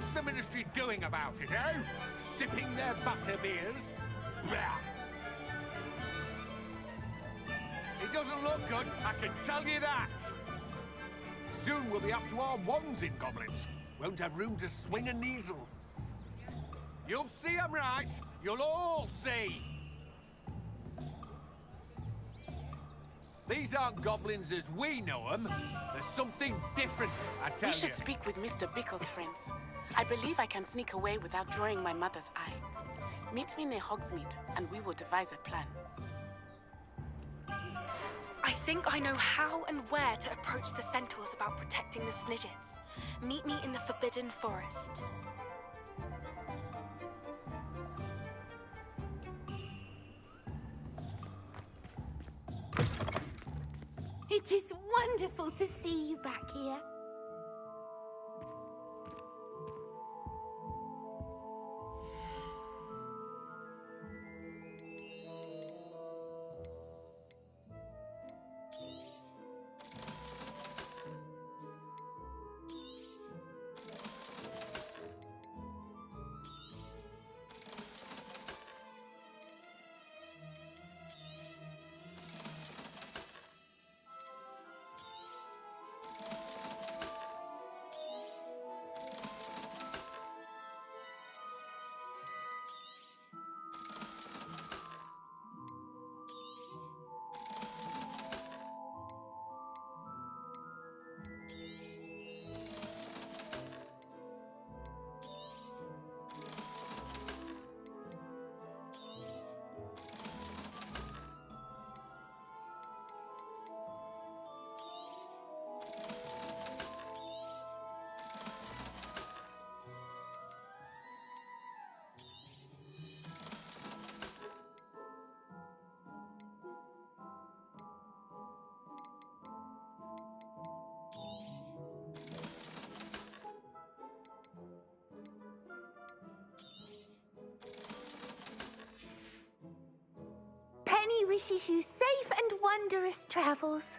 What's the Ministry doing about it, eh? Sipping their butter beers? Blah! It doesn't look good, I can tell you that! Soon we'll be up to our wands in goblins. Won't have room to swing a neasel. You'll see I'm right. You'll all see. These aren't goblins as we know them. There's something different, I tell you. We should speak with Mr. Bickle's friends. I believe I can sneak away without drawing my mother's eye. Meet me near Hogsmeade, and we will devise a plan. I think I know how and where to approach the centaurs about protecting the Snidgets. Meet me in the Forbidden Forest. It is wonderful to see you back here. Penny wishes you safe and wondrous travels.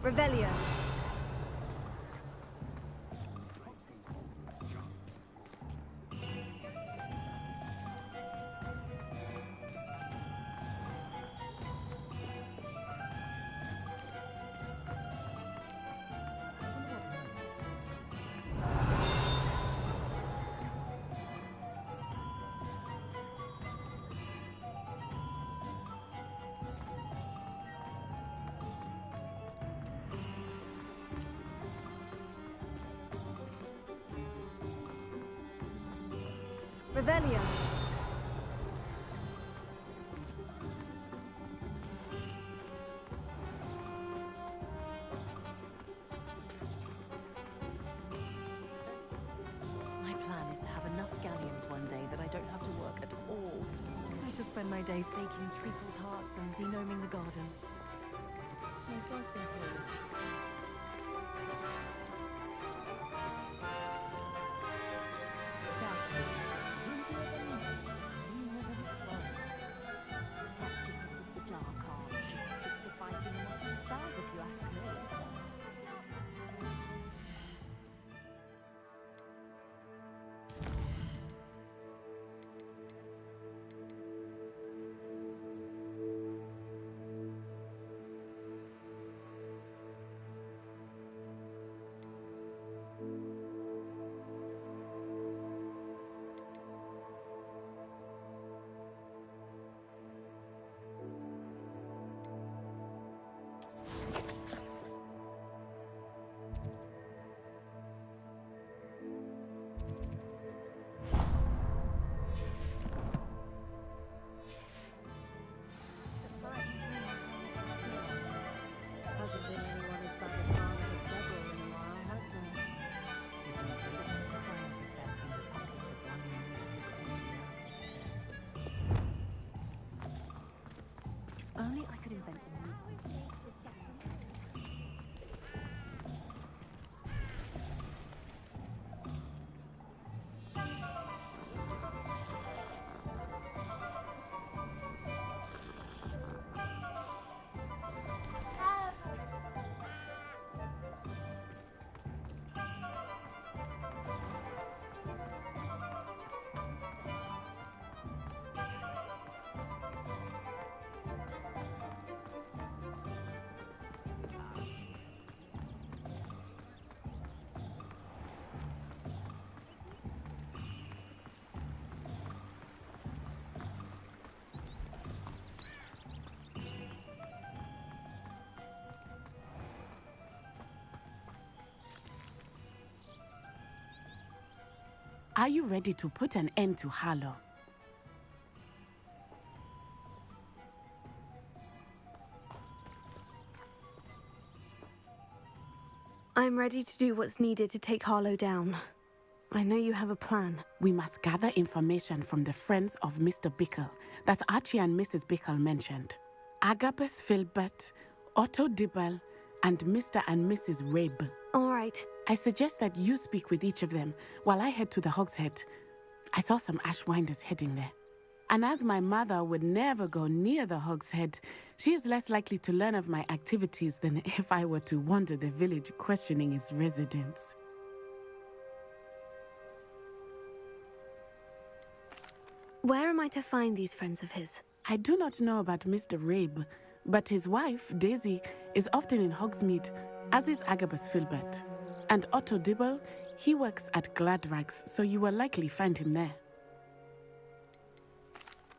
Revelio. Revelio. My plan is to have enough galleons one day that I don't have to work at all. I shall spend my days baking treacle tarts and denoming the garden. May God be praised. Are you ready to put an end to Harlow? I'm ready to do what's needed to take Harlow down. I know you have a plan. We must gather information from the friends of Mr. Bickle that Archie and Mrs. Bickle mentioned. Agabus Filbert, Otto Dibble, and Mr. and Mrs. Rabe. All right. I suggest that you speak with each of them while I head to the Hogshead. I saw some Ashwinders heading there. And as my mother would never go near the Hogshead, she is less likely to learn of my activities than if I were to wander the village questioning its residents. Where am I to find these friends of his? I do not know about Mr. Rabe, but his wife, Daisy, is often in Hogsmeade, as is Agabus Filbert. And Otto Dibble, he works at Gladrags, so you will likely find him there.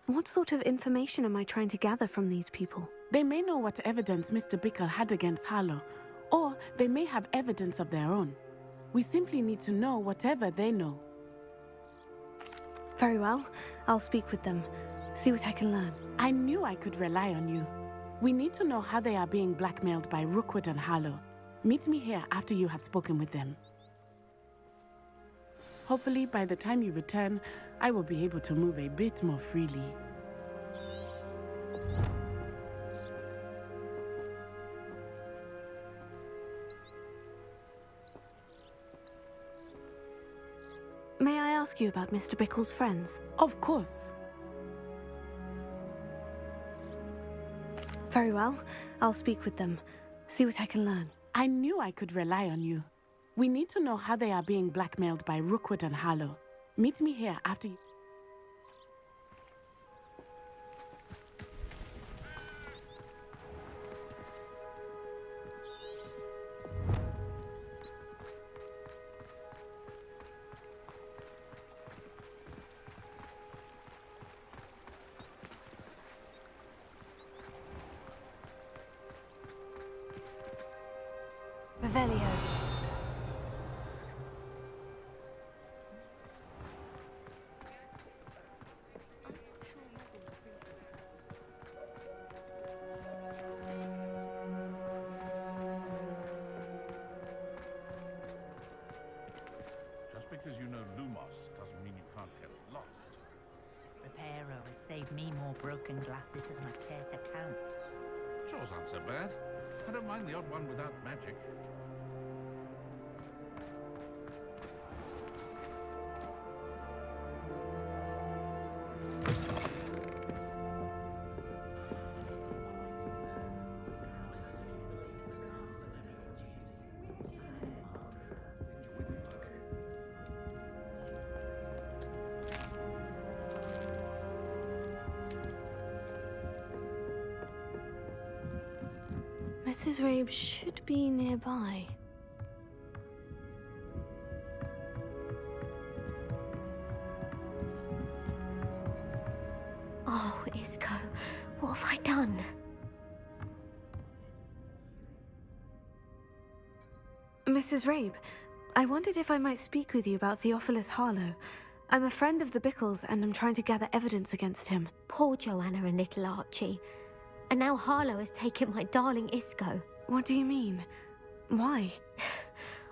What sort of information am I trying to gather from these people? They may know what evidence Mr. Bickle had against Harlow, or they may have evidence of their own. We simply need to know whatever they know. Very well. I'll speak with them. See what I can learn. I knew I could rely on you. We need to know how they are being blackmailed by Rookwood and Harlow. Meet me here after you have spoken with them. Hopefully, by the time you return, I will be able to move a bit more freely. May I ask you about Mr. Bickle's friends? Of course. Very well. I'll speak with them. See what I can learn. I knew I could rely on you. We need to know how they are being blackmailed by Rookwood and Harlow. Meet me here after you... Revelio. Just because you know Lumos doesn't mean you can't get lost. Reparo has saved me more broken glasses than I care to count. Chores aren't so bad. I don't mind the odd one without magic. Mrs. Rabe should be nearby. Oh, Isco, what have I done? Mrs. Rabe, I wondered if I might speak with you about Theophilus Harlow. I'm a friend of the Bickles and I'm trying to gather evidence against him. Poor Joanna and little Archie. And now Harlow has taken my darling Isco. What do you mean? Why?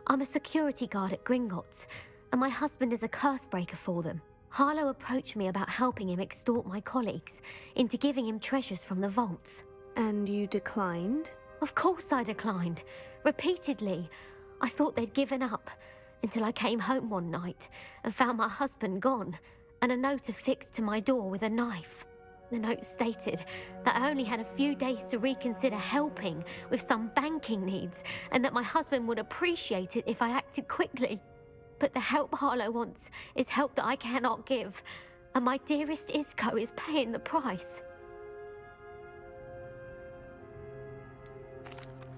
I'm a security guard at Gringotts, and my husband is a curse breaker for them. Harlow approached me about helping him extort my colleagues into giving him treasures from the vaults. And you declined? Of course I declined. Repeatedly. I thought they'd given up, until I came home one night and found my husband gone, and a note affixed to my door with a knife. The note stated that I only had a few days to reconsider helping with some banking needs, and that my husband would appreciate it if I acted quickly. But the help Harlow wants is help that I cannot give, and my dearest Isco is paying the price.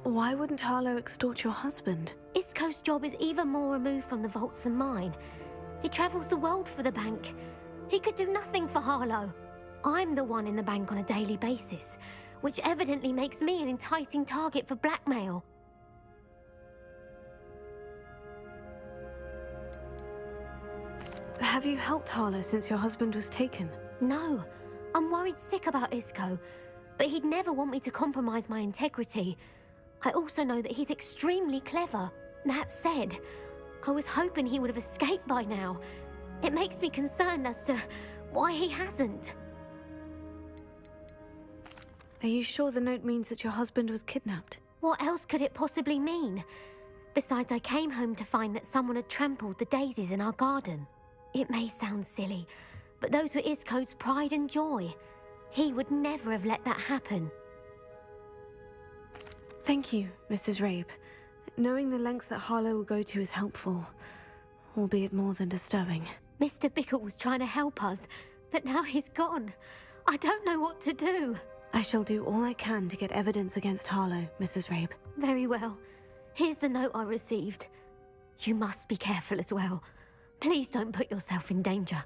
Why wouldn't Harlow extort your husband? Isco's job is even more removed from the vaults than mine. He travels the world for the bank. He could do nothing for Harlow. I'm the one in the bank on a daily basis, which evidently makes me an enticing target for blackmail. Have you helped Harlow since your husband was taken? No, I'm worried sick about Isco, but he'd never want me to compromise my integrity. I also know that he's extremely clever. That said, I was hoping he would have escaped by now. It makes me concerned as to why he hasn't. Are you sure the note means that your husband was kidnapped? What else could it possibly mean? Besides, I came home to find that someone had trampled the daisies in our garden. It may sound silly, but those were Isco's pride and joy. He would never have let that happen. Thank you, Mrs. Rabe. Knowing the lengths that Harlow will go to is helpful, albeit more than disturbing. Mr. Bickle was trying to help us, but now he's gone. I don't know what to do. I shall do all I can to get evidence against Harlow, Mrs. Rabe. Very well. Here's the note I received. You must be careful as well. Please don't put yourself in danger.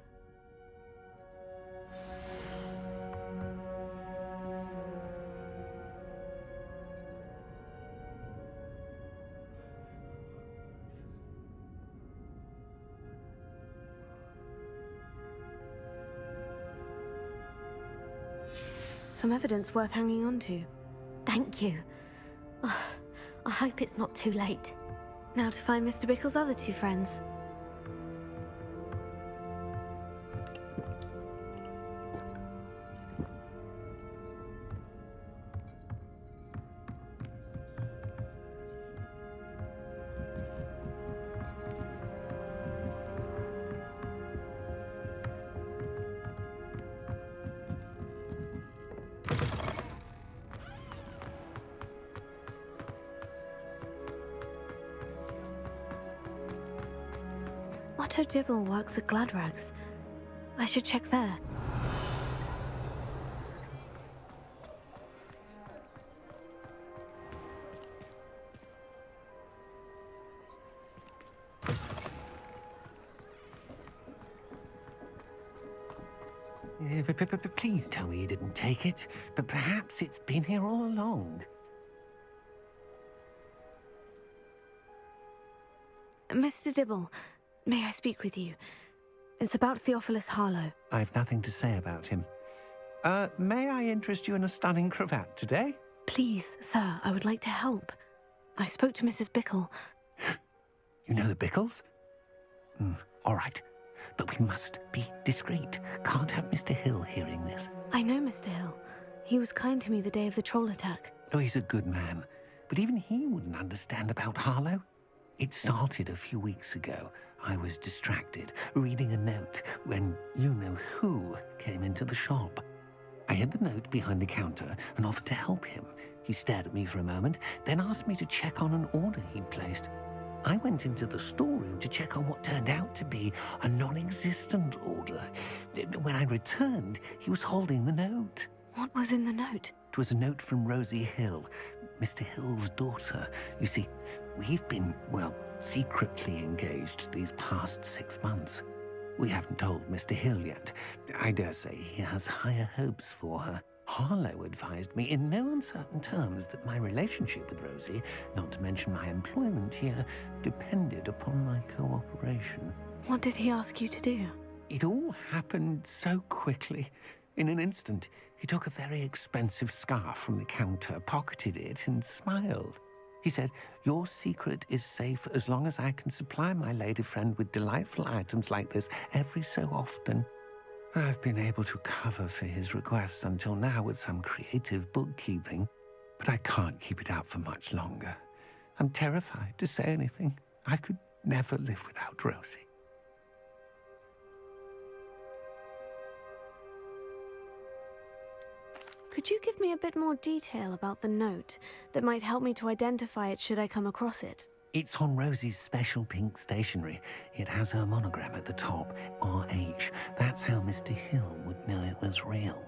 Some evidence worth hanging on to. Thank you. I hope it's not too late. Now to find Mr. Bickle's other two friends. Otto Dibble works at Gladrags. I should check there. Please tell me you didn't take it, but perhaps it's been here all along. Mr. Dibble, may I speak with you? It's about Theophilus Harlow. I've nothing to say about him. May I interest you in a stunning cravat today? Please, sir, I would like to help. I spoke to Mrs. Bickle. You know the Bickles? All right. But we must be discreet. Can't have Mr. Hill hearing this. I know Mr. Hill. He was kind to me the day of the troll attack. Oh, he's a good man. But even he wouldn't understand about Harlow. It started a few weeks ago. I was distracted, reading a note, when you-know-who came into the shop. I hid the note behind the counter and offered to help him. He stared at me for a moment, then asked me to check on an order he'd placed. I went into the storeroom to check on what turned out to be a non-existent order. When I returned, he was holding the note. What was in the note? It was a note from Rosie Hill, Mr. Hill's daughter. You see, we've been, well, secretly engaged these past 6 months. We haven't told Mr. Hill yet. I dare say he has higher hopes for her. Harlow advised me in no uncertain terms that my relationship with Rosie, not to mention my employment here, depended upon my cooperation. What did he ask you to do? It all happened so quickly. In an instant, he took a very expensive scarf from the counter, pocketed it, and smiled. He said, "Your secret is safe as long as I can supply my lady friend with delightful items like this every so often." I've been able to cover for his requests until now with some creative bookkeeping, but I can't keep it up for much longer. I'm terrified to say anything. I could never live without Rosie. Could you give me a bit more detail about the note that might help me to identify it should I come across it? It's on Rosie's special pink stationery. It has her monogram at the top, RH. That's how Mr. Hill would know it was real.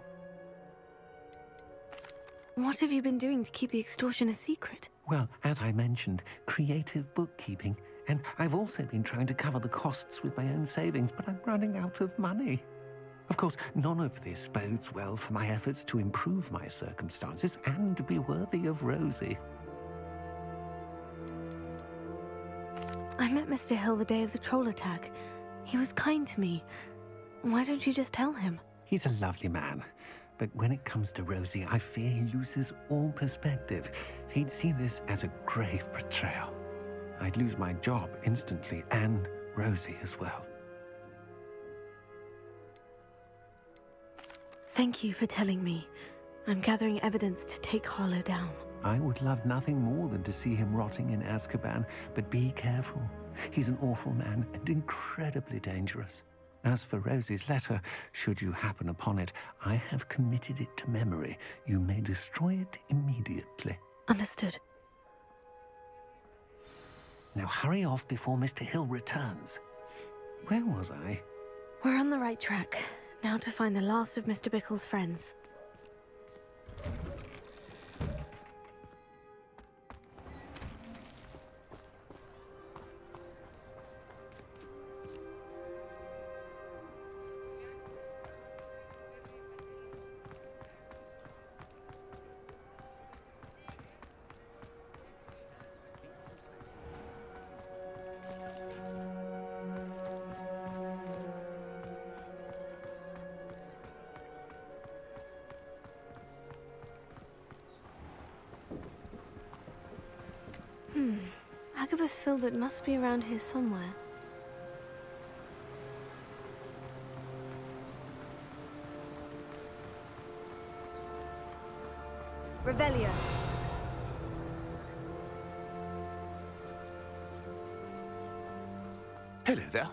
What have you been doing to keep the extortion a secret? Well, as I mentioned, creative bookkeeping. And I've also been trying to cover the costs with my own savings, but I'm running out of money. Of course, none of this bodes well for my efforts to improve my circumstances and be worthy of Rosie. I met Mr. Hill the day of the troll attack. He was kind to me. Why don't you just tell him? He's a lovely man. But when it comes to Rosie, I fear he loses all perspective. He'd see this as a grave betrayal. I'd lose my job instantly, and Rosie as well. Thank you for telling me. I'm gathering evidence to take Harlow down. I would love nothing more than to see him rotting in Azkaban, but be careful. He's an awful man and incredibly dangerous. As for Rosie's letter, should you happen upon it, I have committed it to memory. You may destroy it immediately. Understood. Now hurry off before Mr. Hill returns. Where was I? We're on the right track. Now to find the last of Mr. Bickle's friends. Agabus Filbert must be around here somewhere. Revelio. Hello there.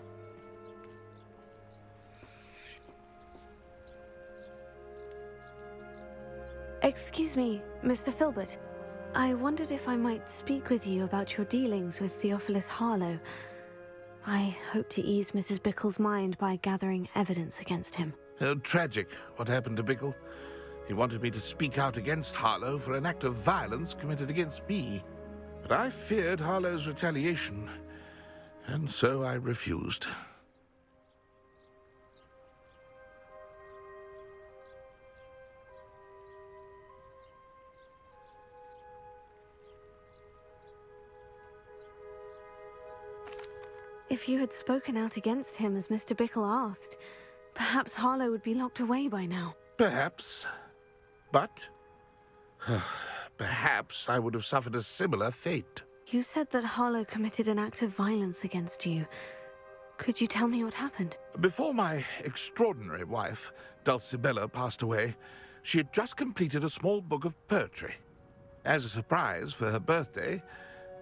Excuse me, Mr. Filbert. I wondered if I might speak with you about your dealings with Theophilus Harlow. I hope to ease Mrs. Bickle's mind by gathering evidence against him. Oh, tragic what happened to Bickle. He wanted me to speak out against Harlow for an act of violence committed against me. But I feared Harlow's retaliation, and so I refused. If you had spoken out against him as Mr. Bickle asked, perhaps Harlow would be locked away by now. Perhaps. But perhaps I would have suffered a similar fate. You said that Harlow committed an act of violence against you. Could you tell me what happened? Before my extraordinary wife, Dulcibella, passed away, she had just completed a small book of poetry. As a surprise for her birthday,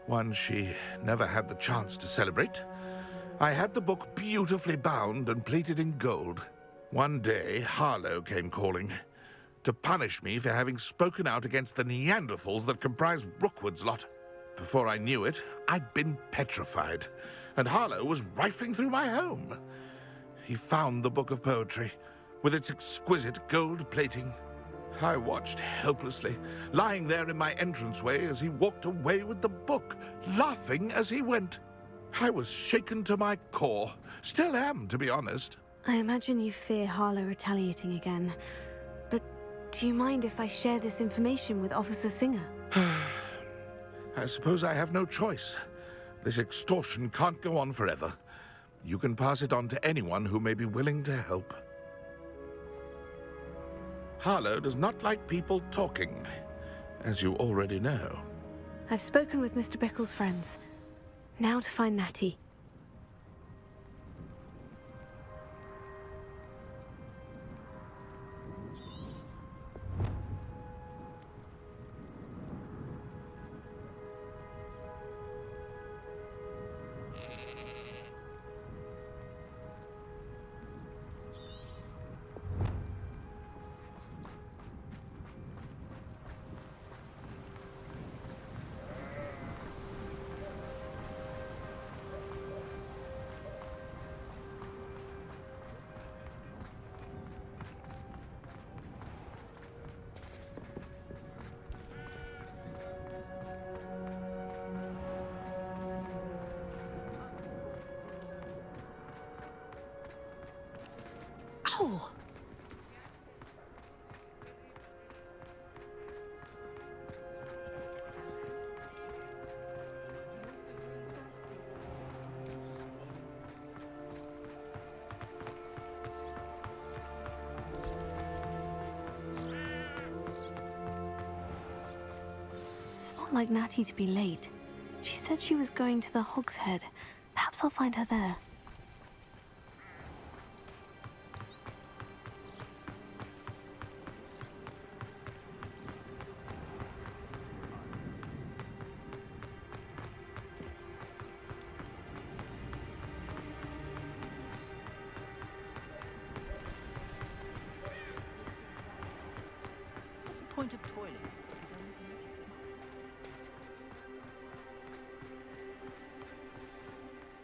one she never had the chance to celebrate, I had the book beautifully bound and plated in gold. One day, Harlow came calling to punish me for having spoken out against the Neanderthals that comprise Rookwood's lot. Before I knew it, I'd been petrified, and Harlow was rifling through my home. He found the book of poetry, with its exquisite gold plating. I watched helplessly, lying there in my entranceway as he walked away with the book, laughing as he went. I was shaken to my core. Still am, to be honest. I imagine you fear Harlow retaliating again. But do you mind if I share this information with Officer Singer? I suppose I have no choice. This extortion can't go on forever. You can pass it on to anyone who may be willing to help. Harlow does not like people talking, as you already know. I've spoken with Mr. Bickle's friends. Now to find Natty. Oh! like Natty to be late. She said she was going to the Hog's Head. Perhaps I'll find her there. What's the point of toiling?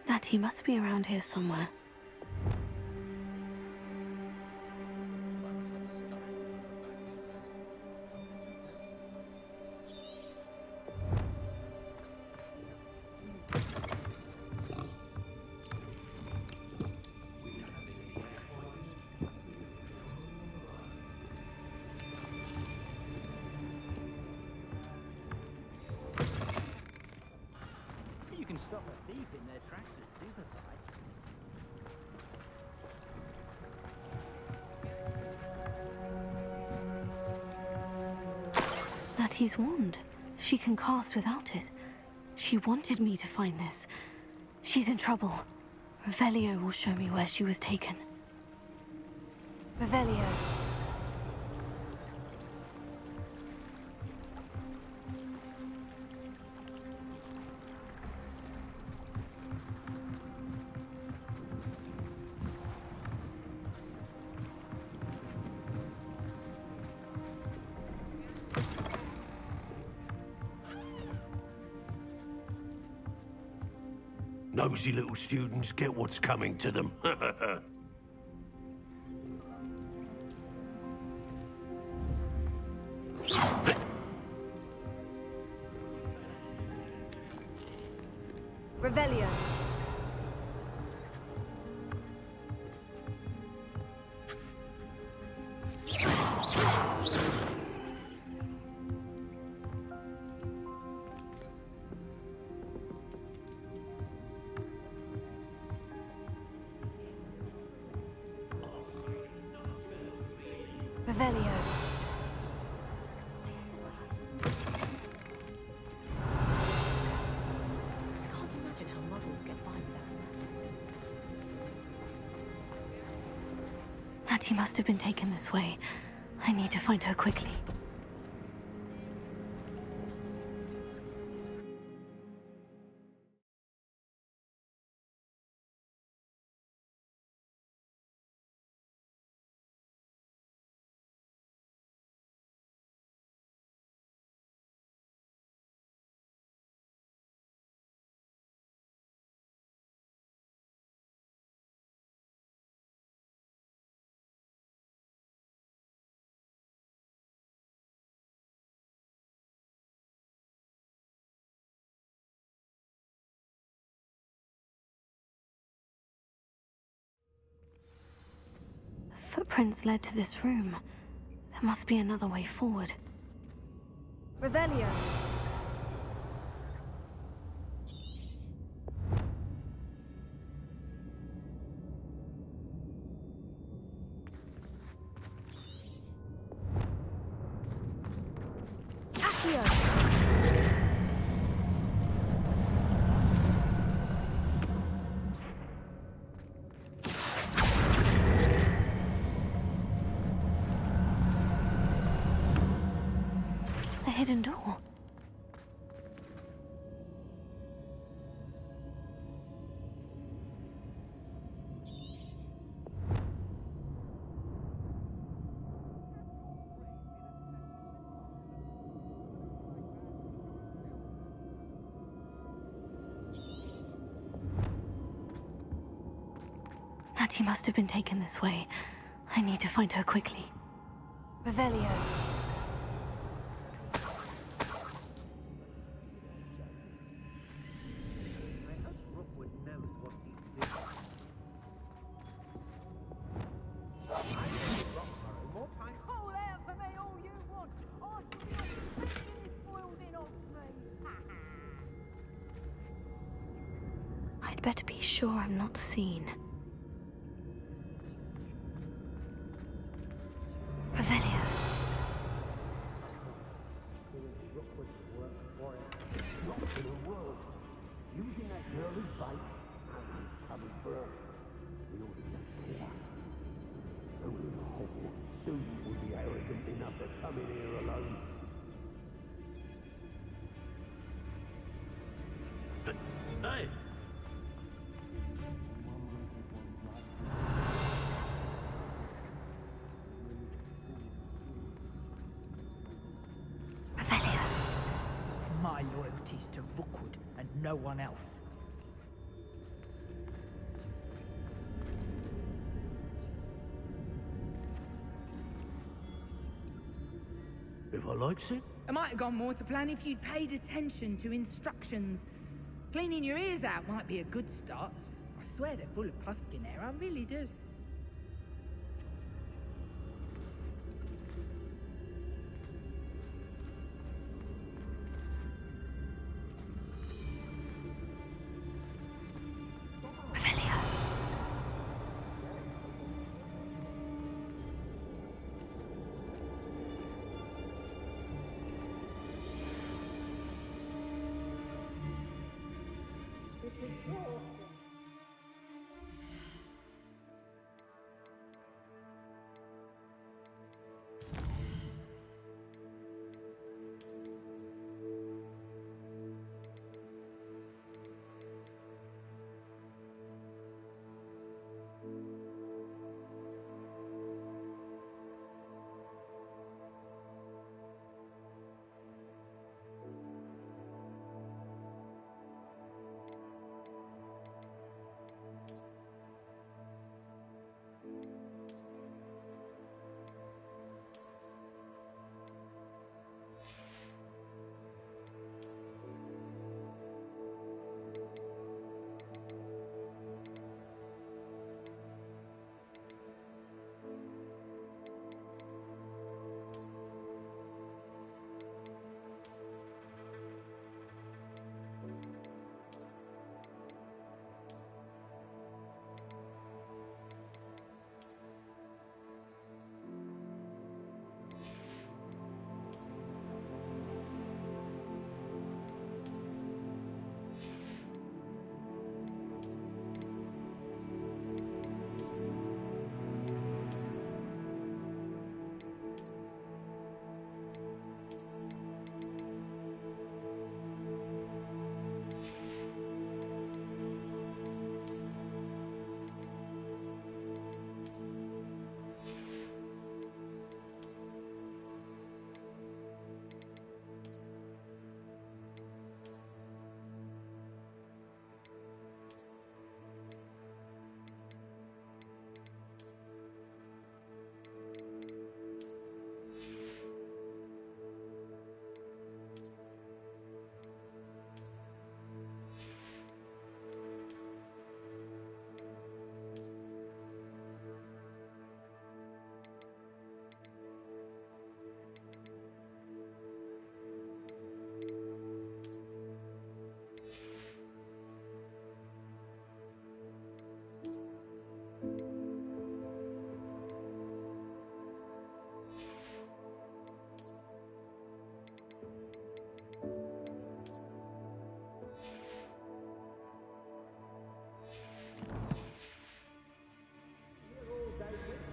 Natty must be around here somewhere. You can stop a thief in their tracks at suicide. Natty's wand. She can cast without it. She wanted me to find this. She's in trouble. Revelio will show me where she was taken. Revelio. Nosy little students get what's coming to them. Revelio. Revelio. I can't imagine how muggles get by without that. Natty must have been taken this way. I need to find her quickly. The footprints led to this room. There must be another way forward. Revelio. The hidden door. Natty must have been taken this way. I need to find her quickly. Revelio. I'd better be sure I'm not seen. Revelio. early bite. Coming for us. We ought to be clear. Only Hogwarts soon will be arrogant enough to come in here alone. Hey! Revelio. My loyalty's to Rookwood and no one else. If I likes it, It might have gone more to plan if you'd paid attention to instructions. Cleaning your ears out might be a good start. I swear they're full of pumpkin hair, I really do. Revelio.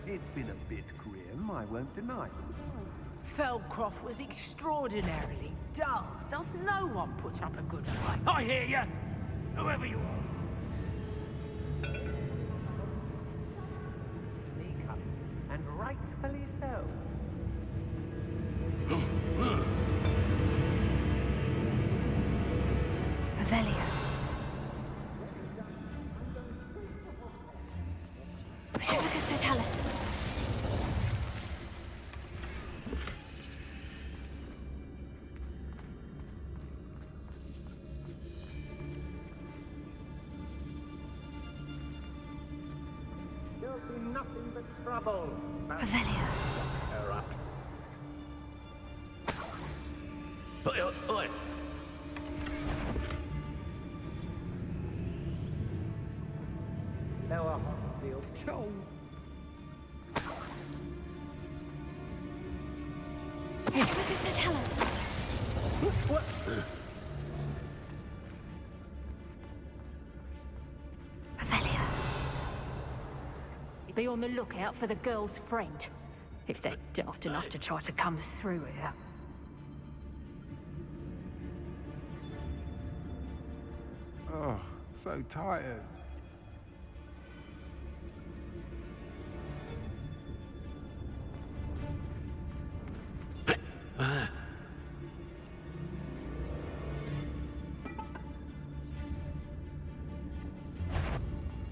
it's been a bit grim, I won't deny. Feldcroft was extraordinarily dull. Does no one put up a good fight? I hear you! Whoever you are. Sneak up, and rightfully so. Revelio. Retribus Totalis. There'll be nothing but trouble. Revelio. Her up. Oi. Lower field. Joel. Retribus Totalis. What? Be on the lookout for the girl's friend, if they're daft enough to try to come through here. Oh, so tired.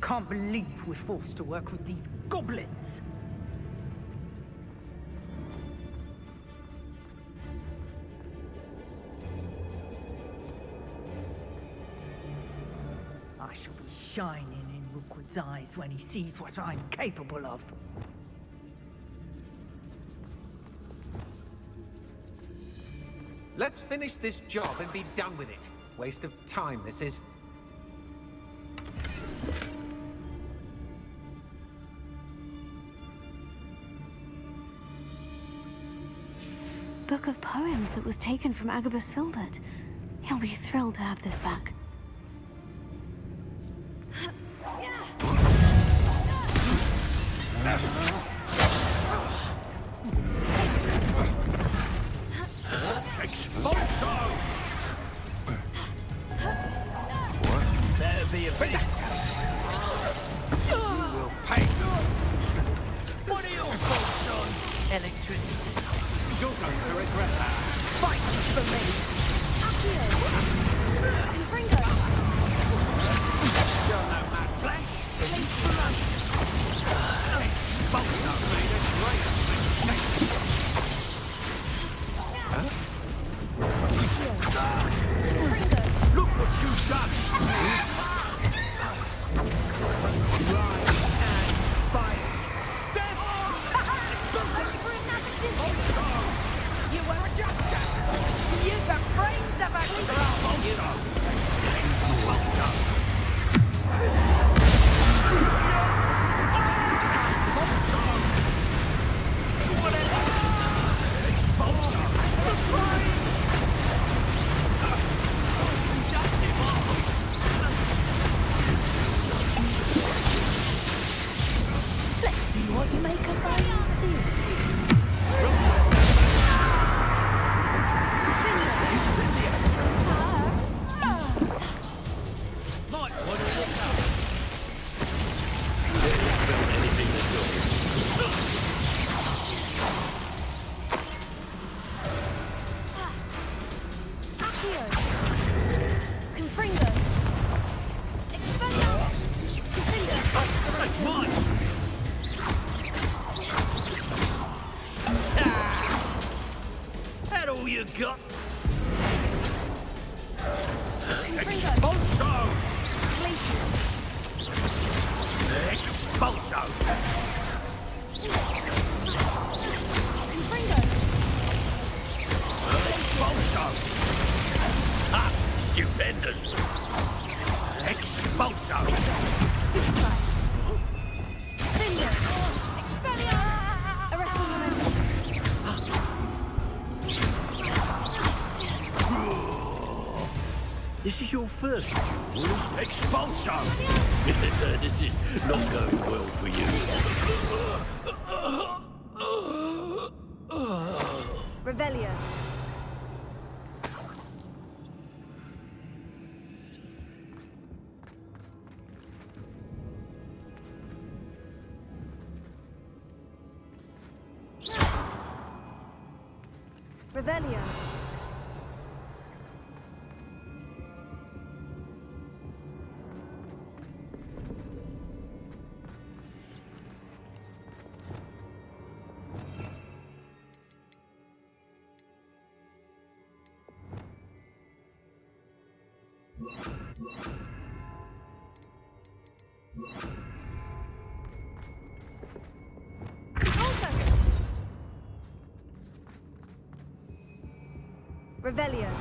Can't believe we're forced to work with these goblins. I shall be shining in Rookwood's eyes when he sees what I'm capable of. Let's finish this job and be done with it. Waste of time, this is. Book of poems that was taken from Agabus Filbert. He'll be thrilled to have this back. Better be a bit. You will pay. What are your thoughts on electricity? You're going to regret that. Fight for me. You're no mad flash. Bolter made a great mistake. Look what you've done! Rise and fight! You were a joker! You've got brains of a Let's see what you make of my That's mine! That all you got? Expulso! Expulso! Expulso! Ha! Stupendous! Expulso! This is your first duel. Expulso! This is not going well for you. Revelio. Revelio. Revelio.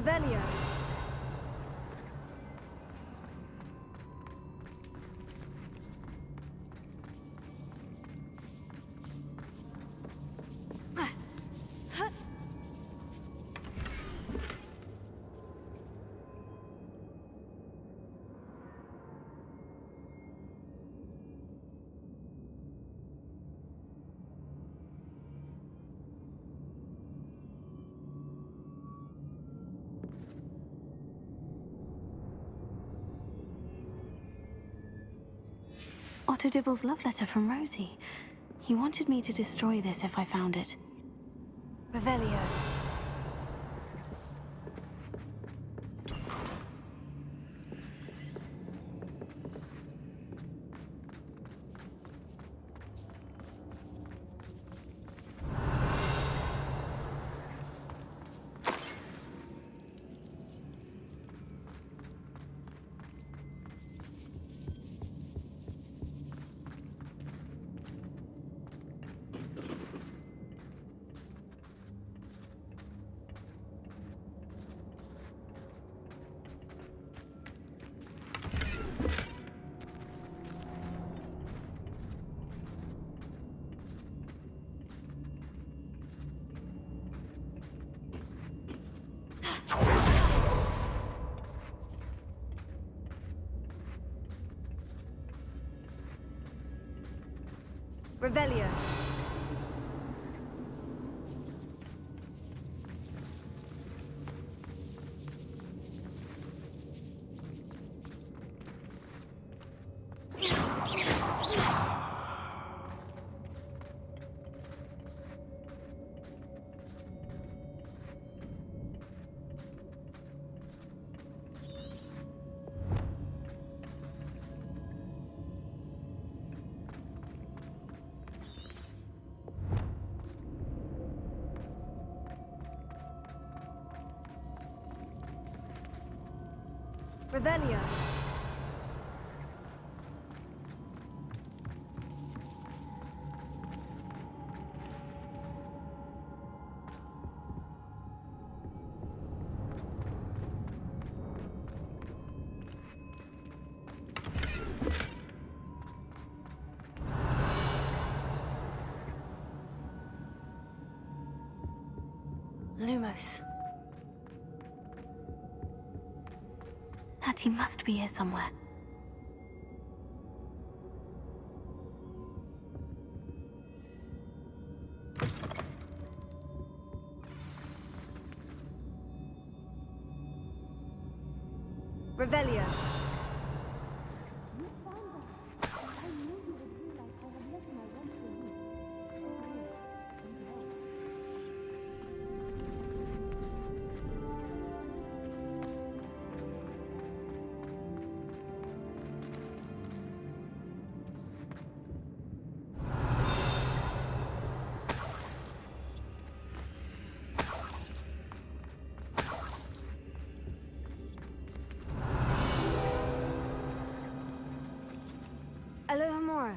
Revelio. Otto Dibble's love letter from Rosie. He wanted me to destroy this if I found it. Revelio. Revelio. Revelio. Lumos. He must be here somewhere. Revelio. Alohomora.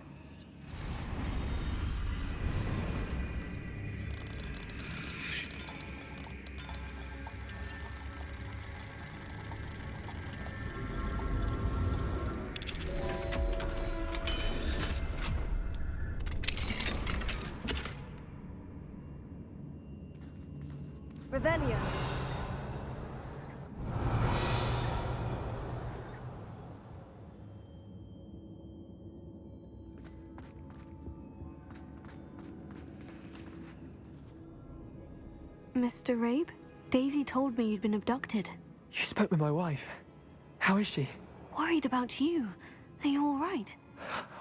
Revelio. Mr. Rabe? Daisy told me you'd been abducted. You spoke with my wife. How is she? Worried about you. Are you all right?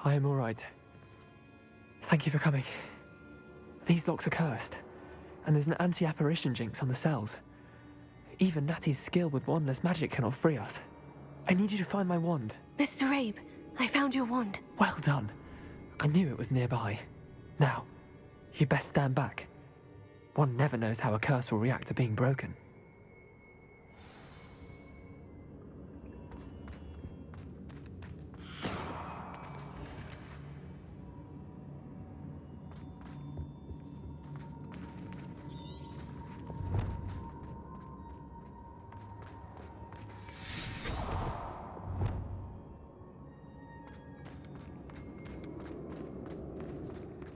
I am all right. Thank you for coming. These locks are cursed, and there's an anti-apparition jinx on the cells. Even Natty's skill with wandless magic cannot free us. I need you to find my wand. Mr. Rabe, I found your wand. Well done. I knew it was nearby. Now, you best stand back. One never knows how a curse will react to being broken.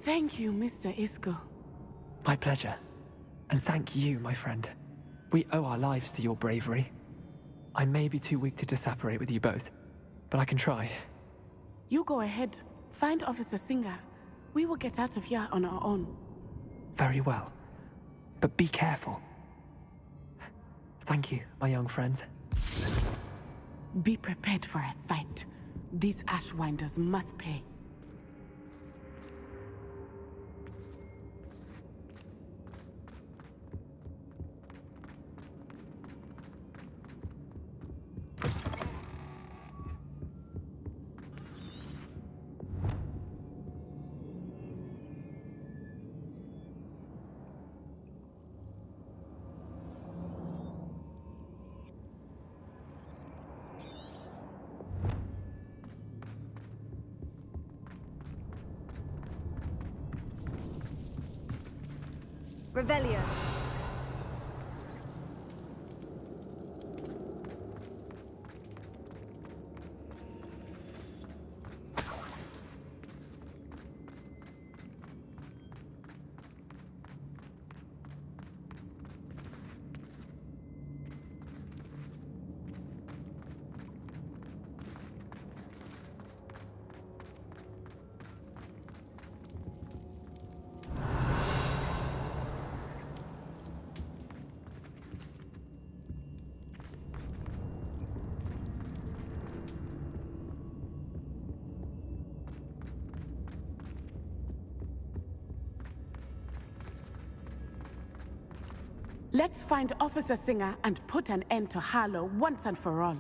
Thank you, Mr. Isco. My pleasure. And thank you, my friend. We owe our lives to your bravery. I may be too weak to disapparate with you both, but I can try. You go ahead. Find Officer Singer. We will get out of here on our own. Very well. But be careful. Thank you, my young friends. Be prepared for a fight. These Ashwinders must pay. Revelio. Let's find Officer Singer and put an end to Harlow once and for all.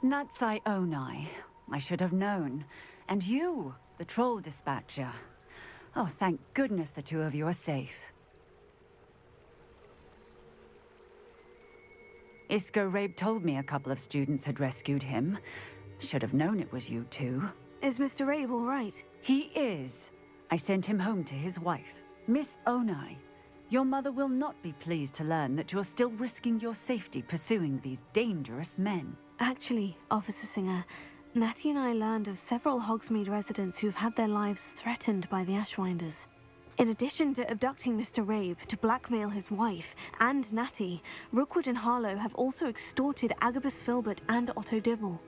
Natsai Onai. I should have known. And you, the troll dispatcher. Oh, thank goodness the two of you are safe. Isco Rabe told me a couple of students had rescued him. Should have known it was you two. Is Mr. Rabe all right? He is. I sent him home to his wife. Miss Onai, your mother will not be pleased to learn that you're still risking your safety pursuing these dangerous men. Actually, Officer Singer, Natty and I learned of several Hogsmeade residents who've had their lives threatened by the Ashwinders. In addition to abducting Mr. Rabe to blackmail his wife and Natty, Rookwood and Harlow have also extorted Agabus Filbert and Otto Dibble.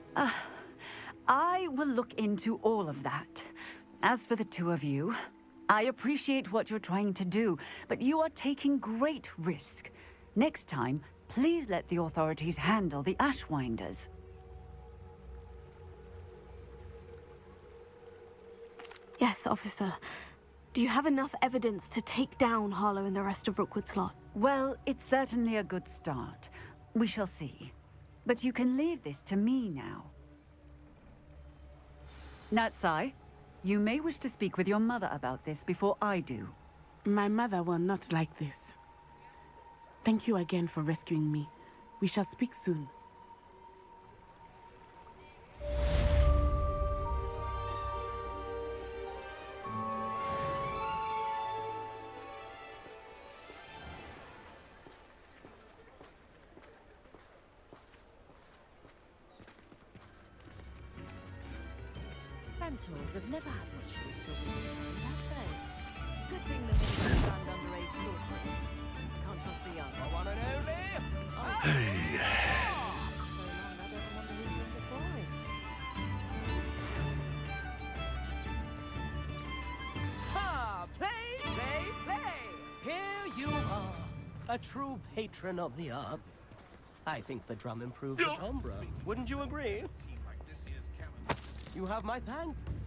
I will look into all of that. As for the two of you, I appreciate what you're trying to do, but you are taking great risk. Next time, please let the authorities handle the Ashwinders. Yes, officer. Do you have enough evidence to take down Harlow and the rest of Rookwood's lot? Well, it's certainly a good start. We shall see. But you can leave this to me now. Natsai, you may wish to speak with your mother about this before I do. My mother will not like this. Thank you again for rescuing me. We shall speak soon. Centaurs have never had much use for women, have they? Good thing the men stand underage sorcery. Can't trust the young. The one and only. Hey. So long I don't remember who's been the boy. Ha! Play, play, play! Here you are, a true patron of the arts. I think the drum improves the timbre. Wouldn't you agree? You have my thanks.